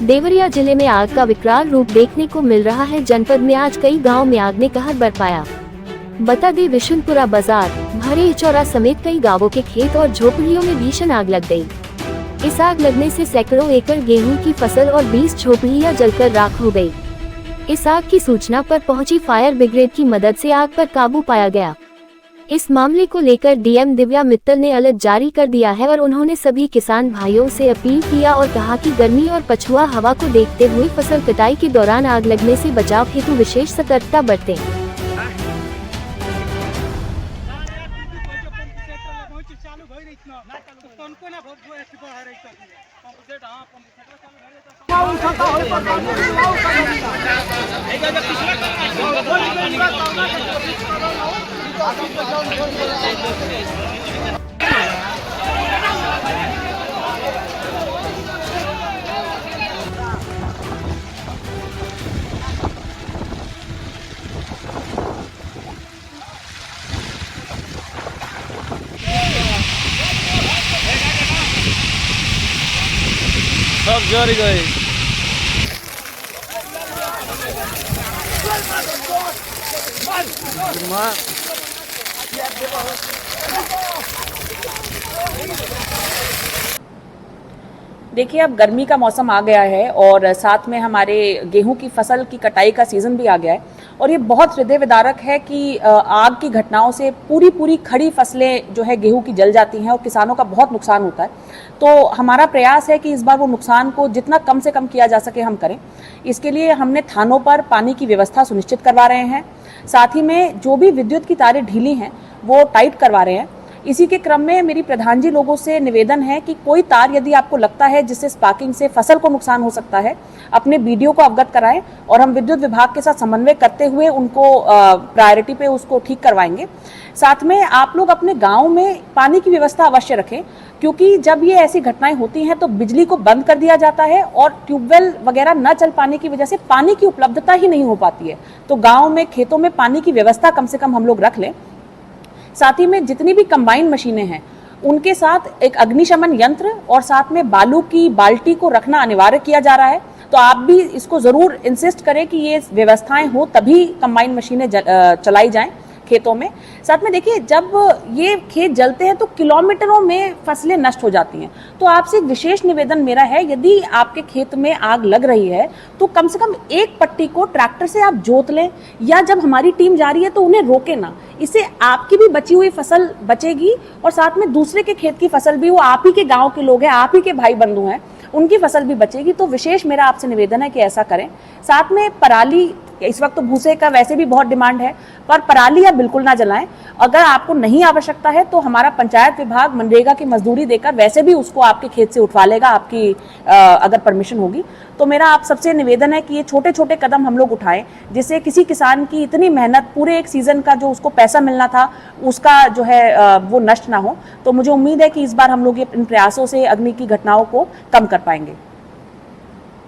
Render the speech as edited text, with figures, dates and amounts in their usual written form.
देवरिया जिले में आग का विकराल रूप देखने को मिल रहा है। जनपद में आज कई गांव में आग ने कहर बरपाया। बता दें, विशुनपुरा बाजार, भरे चौरा समेत कई गांवों के खेत और झोपड़ियों में भीषण आग लग गई। इस आग लगने से सैकड़ों एकड़ गेहूं की फसल और 20 झोपड़ियां जलकर राख हो गई। इस आग की सूचना पर पहुंची फायर ब्रिगेड की मदद से आग पर काबू पाया गया। इस मामले को लेकर डीएम दिव्या मित्तल ने अलर्ट जारी कर दिया है और उन्होंने सभी किसान भाइयों से अपील किया और कहा कि गर्मी और पछुआ हवा को देखते हुए फसल कटाई के दौरान आग लगने से बचाव हेतु विशेष सतर्कता बरतें। सब जल गए। देखिए, अब गर्मी का मौसम आ गया है और साथ में हमारे गेहूं की फसल की कटाई का सीजन भी आ गया है और ये बहुत हृदय विदारक है कि आग की घटनाओं से पूरी खड़ी फसलें जो है गेहूं की जल जाती हैं और किसानों का बहुत नुकसान होता है। तो हमारा प्रयास है कि इस बार वो नुकसान को जितना कम से कम किया जा सके हम करें। इसके लिए हमने थानों पर पानी की व्यवस्था सुनिश्चित करवा रहे हैं। साथ ही में जो भी विद्युत की तारें ढीली हैं वो टाइट करवा रहे हैं। इसी के क्रम में मेरी प्रधान जी लोगों से निवेदन है कि कोई तार यदि आपको लगता है जिससे स्पार्किंग से फसल को नुकसान हो सकता है, अपने बीडीओ को अवगत कराएं और हम विद्युत विभाग के साथ समन्वय करते हुए उनको प्रायोरिटी पे उसको ठीक करवाएंगे। साथ में आप लोग अपने गांव में पानी की व्यवस्था अवश्य रखें, क्योंकि जब ये ऐसी घटनाएं होती हैं तो बिजली को बंद कर दिया जाता है और ट्यूबवेल वगैरह न चल पाने की वजह से पानी की उपलब्धता ही नहीं हो पाती है। तो गाँव में खेतों में पानी की व्यवस्था कम से कम हम लोग रख लें। साथ ही में जितनी भी कंबाइन मशीनें हैं उनके साथ एक अग्निशमन यंत्र और साथ में बालू की बाल्टी को रखना अनिवार्य किया जा रहा है। तो आप भी इसको जरूर इंसिस्ट करें कि ये व्यवस्थाएं हो तभी कंबाइन मशीनें चलाई जाएं खेतों में। साथ में देखिए, जब ये खेत जलते हैं तो किलोमीटरों में फसलें नष्ट हो जाती हैं। तो आपसे एक विशेष निवेदन मेरा है, यदि आपके खेत में आग लग रही है तो कम से कम एक पट्टी को ट्रैक्टर से आप जोत लें या जब हमारी टीम जा रही है तो उन्हें रोके ना। इससे आपकी भी बची हुई फसल बचेगी और साथ में दूसरे के खेत की फसल भी, वो आप ही के गाँव के लोग हैं, आप ही के भाई बंधु हैं, उनकी फसल भी बचेगी। तो विशेष मेरा आपसे निवेदन है कि ऐसा करें। साथ में पराली, इस वक्त तो भूसे का वैसे भी बहुत डिमांड है, पर पराली आप बिल्कुल ना जलाएं। अगर आपको नहीं आवश्यकता है तो हमारा पंचायत विभाग मनरेगा की मजदूरी देकर वैसे भी उसको आपके खेत से उठवा लेगा, आपकी अगर परमिशन होगी। तो मेरा आप सबसे निवेदन है कि ये छोटे छोटे कदम हम लोग उठाएं, जिससे किसी किसान की इतनी मेहनत, पूरे एक सीजन का जो उसको पैसा मिलना था उसका जो है वो नष्ट ना हो। तो मुझे उम्मीद है कि इस बार हम लोग इन प्रयासों से अग्नि की घटनाओं को कम कर पाएंगे।